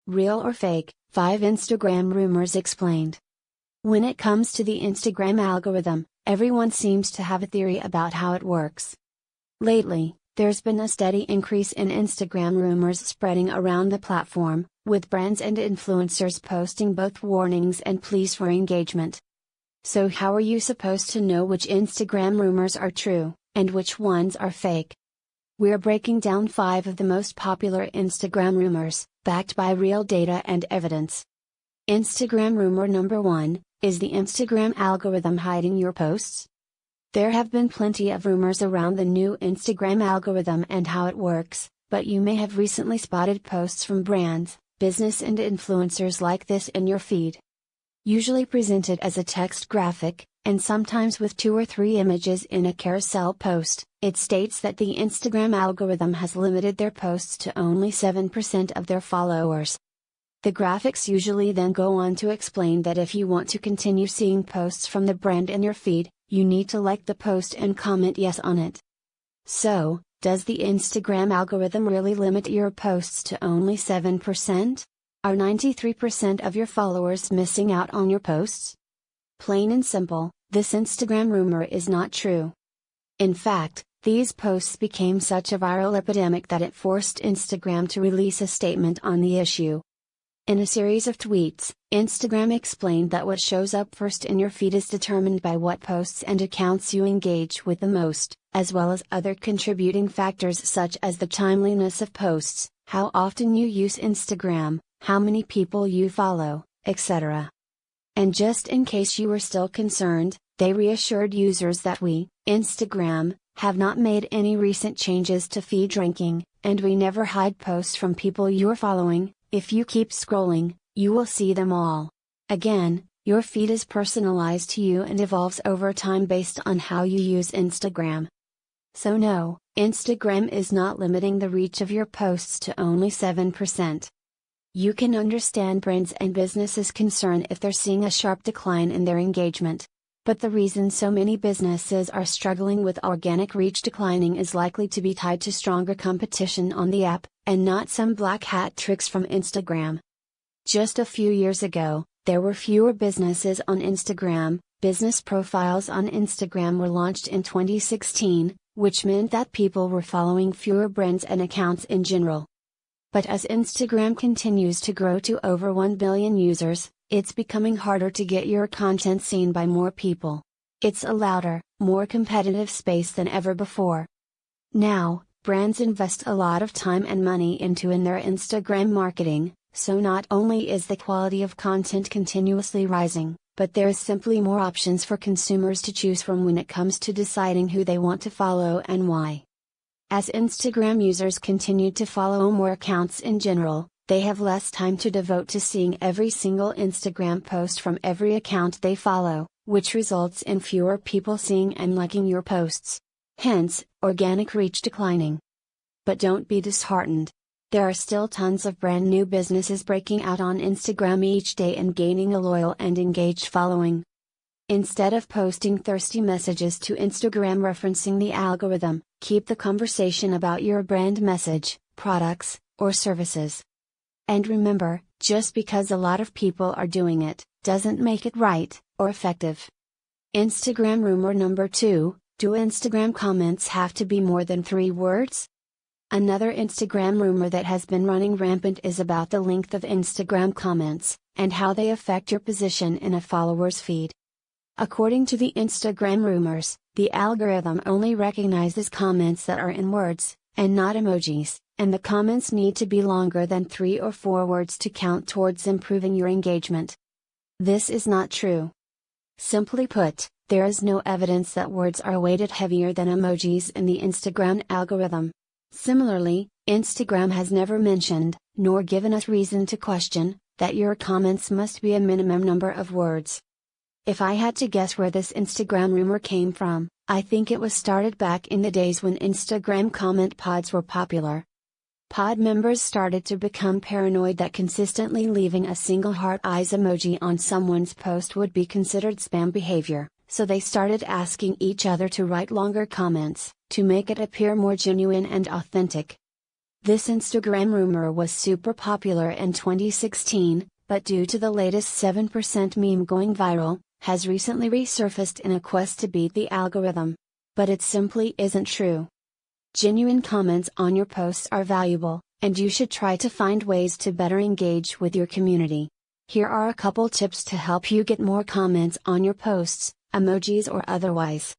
Real or fake? 5 Instagram rumors explained. When it comes to the Instagram algorithm, everyone seems to have a theory about how it works. Lately, there's been a steady increase in Instagram rumors spreading around the platform, with brands and influencers posting both warnings and pleas for engagement. So how are you supposed to know which Instagram rumors are true, and which ones are fake? We're breaking down 5 of the most popular Instagram rumors, backed by real data and evidence. Instagram rumor number 1, is the Instagram algorithm hiding your posts? There have been plenty of rumors around the new Instagram algorithm and how it works, but you may have recently spotted posts from brands, business and influencers like this in your feed. Usually presented as a text graphic, and sometimes with 2 or 3 images in a carousel post, it states that the Instagram algorithm has limited their posts to only 7% of their followers. The graphics usually then go on to explain that if you want to continue seeing posts from the brand in your feed, you need to like the post and comment yes on it. So, does the Instagram algorithm really limit your posts to only 7%? Are 93% of your followers missing out on your posts? Plain and simple, this Instagram rumor is not true. In fact, these posts became such a viral epidemic that it forced Instagram to release a statement on the issue. In a series of tweets, Instagram explained that what shows up first in your feed is determined by what posts and accounts you engage with the most, as well as other contributing factors such as the timeliness of posts, how often you use Instagram, how many people you follow, etc. And just in case you were still concerned, they reassured users that we, Instagram, have not made any recent changes to feed ranking, and we never hide posts from people you're following. If you keep scrolling, you will see them all. Again, your feed is personalized to you and evolves over time based on how you use Instagram. So no, Instagram is not limiting the reach of your posts to only 7%. You can understand brands and businesses' concern if they're seeing a sharp decline in their engagement. But the reason so many businesses are struggling with organic reach declining is likely to be tied to stronger competition on the app, and not some black hat tricks from Instagram. Just a few years ago, there were fewer businesses on Instagram. Business profiles on Instagram were launched in 2016, which meant that people were following fewer brands and accounts in general. But as Instagram continues to grow to over 1 billion users, it's becoming harder to get your content seen by more people. It's a louder, more competitive space than ever before. Now, brands invest a lot of time and money into their Instagram marketing, so not only is the quality of content continuously rising, but there is simply more options for consumers to choose from when it comes to deciding who they want to follow and why. As Instagram users continue to follow more accounts in general, they have less time to devote to seeing every single Instagram post from every account they follow, which results in fewer people seeing and liking your posts. Hence, organic reach declining. But don't be disheartened. There are still tons of brand new businesses breaking out on Instagram each day and gaining a loyal and engaged following. Instead of posting thirsty messages to Instagram referencing the algorithm, keep the conversation about your brand message, products, or services. And remember, just because a lot of people are doing it, doesn't make it right, or effective. Instagram rumor number 2, do Instagram comments have to be more than 3 words? Another Instagram rumor that has been running rampant is about the length of Instagram comments, and how they affect your position in a follower's feed. According to the Instagram rumors, the algorithm only recognizes comments that are in words, and not emojis, and the comments need to be longer than 3 or 4 words to count towards improving your engagement. This is not true. Simply put, there is no evidence that words are weighted heavier than emojis in the Instagram algorithm. Similarly, Instagram has never mentioned, nor given us reason to question, that your comments must be a minimum number of words. If I had to guess where this Instagram rumor came from, I think it was started back in the days when Instagram comment pods were popular. Pod members started to become paranoid that consistently leaving a single heart eyes emoji on someone's post would be considered spam behavior, so they started asking each other to write longer comments, to make it appear more genuine and authentic. This Instagram rumor was super popular in 2016, but due to the latest 7% meme going viral, has recently resurfaced in a quest to beat the algorithm. But it simply isn't true. Genuine comments on your posts are valuable, and you should try to find ways to better engage with your community. Here are a couple tips to help you get more comments on your posts, emojis or otherwise.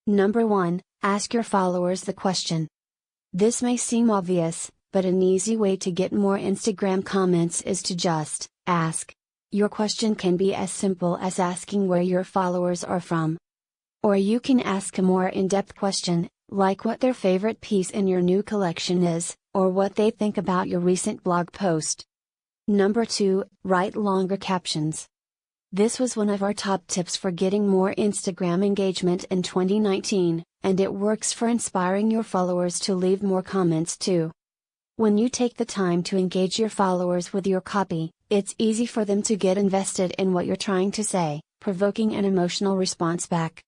Number 1, ask your followers the question. This may seem obvious, but an easy way to get more Instagram comments is to just ask. Your question can be as simple as asking where your followers are from. Or you can ask a more in-depth question, like what their favorite piece in your new collection is, or what they think about your recent blog post. Number 2, write longer captions. This was one of our top tips for getting more Instagram engagement in 2019, and it works for inspiring your followers to leave more comments too. When you take the time to engage your followers with your copy, it's easy for them to get invested in what you're trying to say, provoking an emotional response back.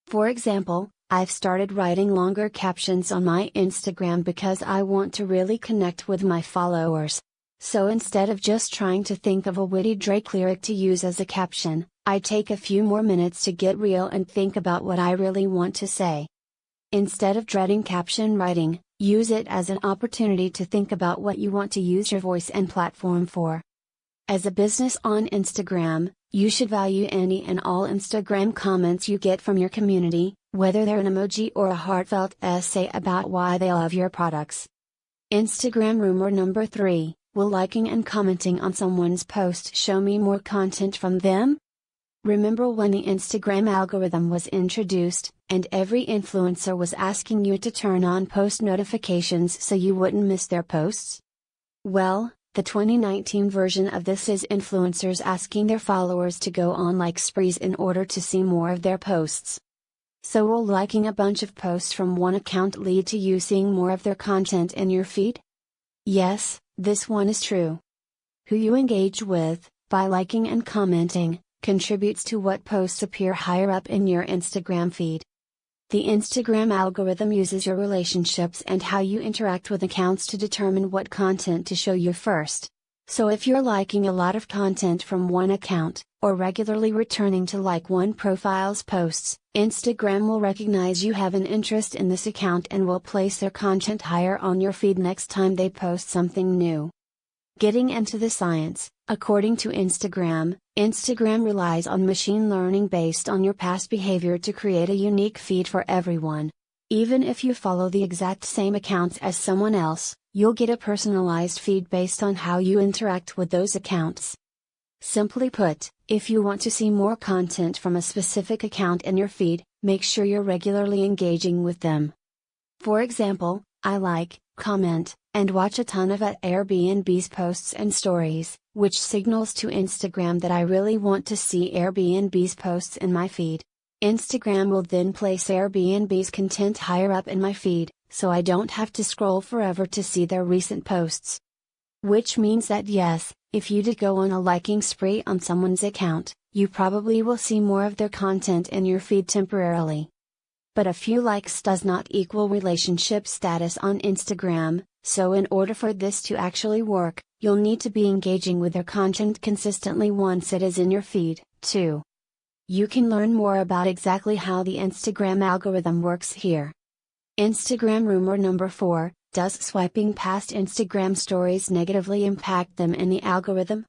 For example, I've started writing longer captions on my Instagram because I want to really connect with my followers. So instead of just trying to think of a witty Drake lyric to use as a caption, I take a few more minutes to get real and think about what I really want to say. Instead of dreading caption writing, use it as an opportunity to think about what you want to use your voice and platform for. As a business on Instagram, you should value any and all Instagram comments you get from your community, whether they're an emoji or a heartfelt essay about why they love your products. Instagram rumor number 3, will liking and commenting on someone's post show me more content from them? Remember when the Instagram algorithm was introduced, and every influencer was asking you to turn on post notifications so you wouldn't miss their posts? Well, the 2019 version of this is influencers asking their followers to go on like sprees in order to see more of their posts. So will liking a bunch of posts from one account lead to you seeing more of their content in your feed? Yes, this one is true. Who you engage with, by liking and commenting, contributes to what posts appear higher up in your Instagram feed. The Instagram algorithm uses your relationships and how you interact with accounts to determine what content to show you first. So if you're liking a lot of content from one account, or regularly returning to like one profile's posts, Instagram will recognize you have an interest in this account and will place their content higher on your feed next time they post something new. Getting into the science, according to Instagram relies on machine learning based on your past behavior to create a unique feed for everyone. Even if you follow the exact same accounts as someone else, you'll get a personalized feed based on how you interact with those accounts. Simply put, if you want to see more content from a specific account in your feed, make sure you're regularly engaging with them. For example, I like, comment, and watch a ton of Airbnb's posts and stories, which signals to Instagram that I really want to see Airbnb's posts in my feed. Instagram will then place Airbnb's content higher up in my feed, so I don't have to scroll forever to see their recent posts. Which means that yes, if you did go on a liking spree on someone's account, you probably will see more of their content in your feed temporarily. But a few likes does not equal relationship status on Instagram, so in order for this to actually work, you'll need to be engaging with their content consistently once it is in your feed, too. You can learn more about exactly how the Instagram algorithm works here. Instagram rumor number 4, does swiping past Instagram stories negatively impact them in the algorithm?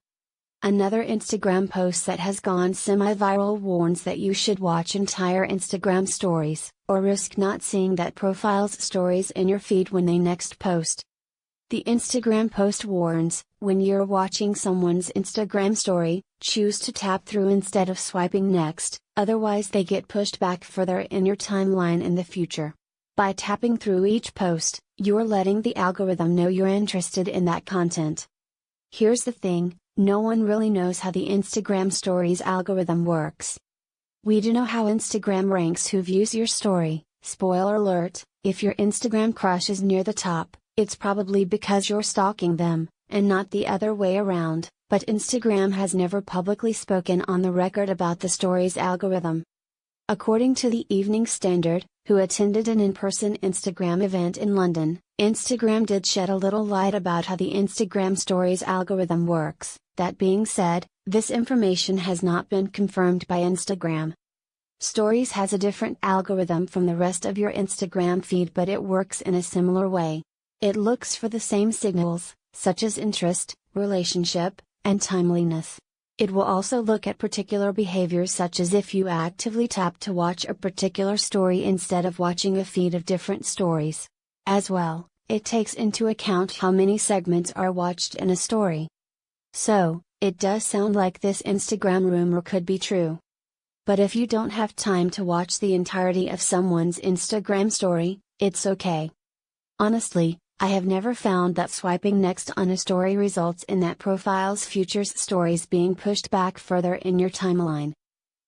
Another Instagram post that has gone semi-viral warns that you should watch entire Instagram stories, or risk not seeing that profile's stories in your feed when they next post. The Instagram post warns, when you're watching someone's Instagram story, choose to tap through instead of swiping next, otherwise they get pushed back further in your timeline in the future. By tapping through each post, you're letting the algorithm know you're interested in that content. Here's the thing, no one really knows how the Instagram Stories algorithm works. We do know how Instagram ranks who views your story. Spoiler alert, if your Instagram crush is near the top, it's probably because you're stalking them, and not the other way around, but Instagram has never publicly spoken on the record about the Stories algorithm. According to the Evening Standard, who attended an in-person Instagram event in London, Instagram did shed a little light about how the Instagram Stories algorithm works. That being said, this information has not been confirmed by Instagram. Stories has a different algorithm from the rest of your Instagram feed, but it works in a similar way. It looks for the same signals, such as interest, relationship, and timeliness. It will also look at particular behaviors, such as if you actively tap to watch a particular story instead of watching a feed of different stories. As well, it takes into account how many segments are watched in a story. So, it does sound like this Instagram rumor could be true. But if you don't have time to watch the entirety of someone's Instagram story, it's okay. Honestly, I have never found that swiping next on a story results in that profile's future stories being pushed back further in your timeline.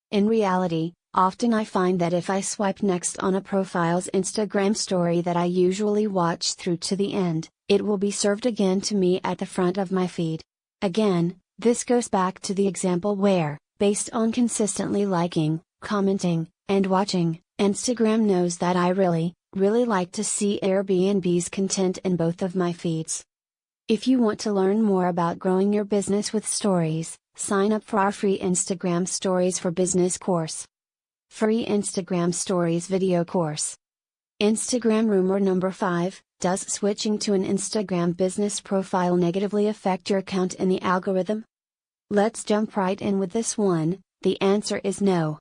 In reality, often I find that if I swipe next on a profile's Instagram story that I usually watch through to the end, it will be served again to me at the front of my feed. Again, this goes back to the example where, based on consistently liking, commenting, and watching, Instagram knows that I really like to see Airbnb's content in both of my feeds. If you want to learn more about growing your business with stories, sign up for our free Instagram Stories for Business course. Free Instagram Stories video course. Instagram rumor number 5, does switching to an Instagram business profile negatively affect your account in the algorithm? Let's jump right in with this one. The answer is no.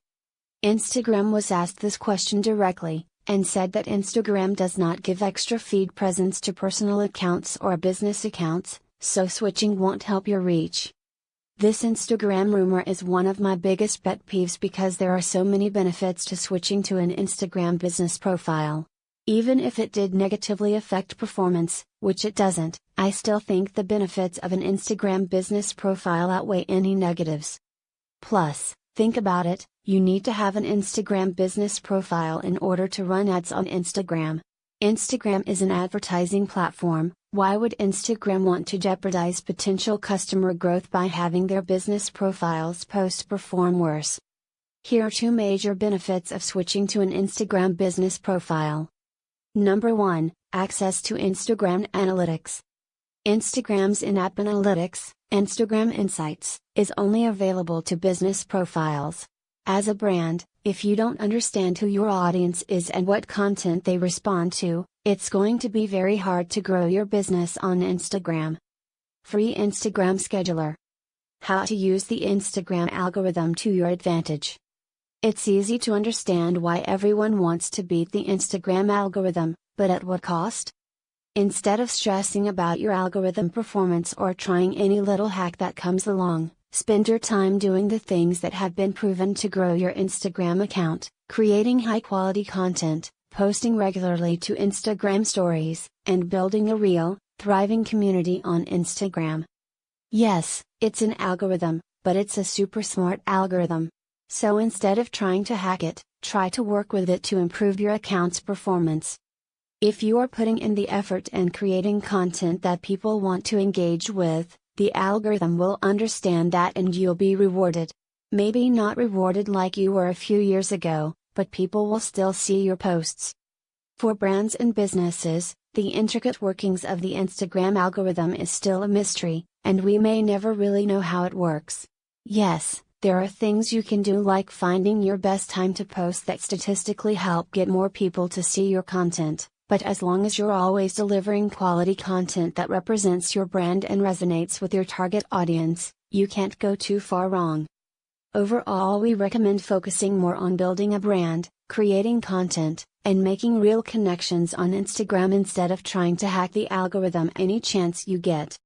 Instagram was asked this question directly, and said that Instagram does not give extra feed presence to personal accounts or business accounts, so switching won't help your reach. This Instagram rumor is one of my biggest pet peeves because there are so many benefits to switching to an Instagram business profile. Even if it did negatively affect performance, which it doesn't, I still think the benefits of an Instagram business profile outweigh any negatives. Plus, think about it, you need to have an Instagram business profile in order to run ads on Instagram. Instagram is an advertising platform. Why would Instagram want to jeopardize potential customer growth by having their business profiles post perform worse? Here are 2 major benefits of switching to an Instagram business profile. Number 1, access to Instagram Analytics. Instagram's in-app analytics, Instagram Insights, is only available to business profiles. As a brand, if you don't understand who your audience is and what content they respond to, it's going to be very hard to grow your business on Instagram. Free Instagram Scheduler. How to use the Instagram algorithm to your advantage. It's easy to understand why everyone wants to beat the Instagram algorithm, but at what cost? Instead of stressing about your algorithm performance or trying any little hack that comes along, spend your time doing the things that have been proven to grow your Instagram account, creating high-quality content, posting regularly to Instagram stories, and building a real, thriving community on Instagram. Yes, it's an algorithm, but it's a super smart algorithm. So instead of trying to hack it, try to work with it to improve your account's performance. If you are putting in the effort and creating content that people want to engage with, the algorithm will understand that and you'll be rewarded. Maybe not rewarded like you were a few years ago, but people will still see your posts. For brands and businesses, the intricate workings of the Instagram algorithm is still a mystery, and we may never really know how it works. Yes, there are things you can do like finding your best time to post that statistically help get more people to see your content, but as long as you're always delivering quality content that represents your brand and resonates with your target audience, you can't go too far wrong. Overall, we recommend focusing more on building a brand, creating content, and making real connections on Instagram instead of trying to hack the algorithm any chance you get.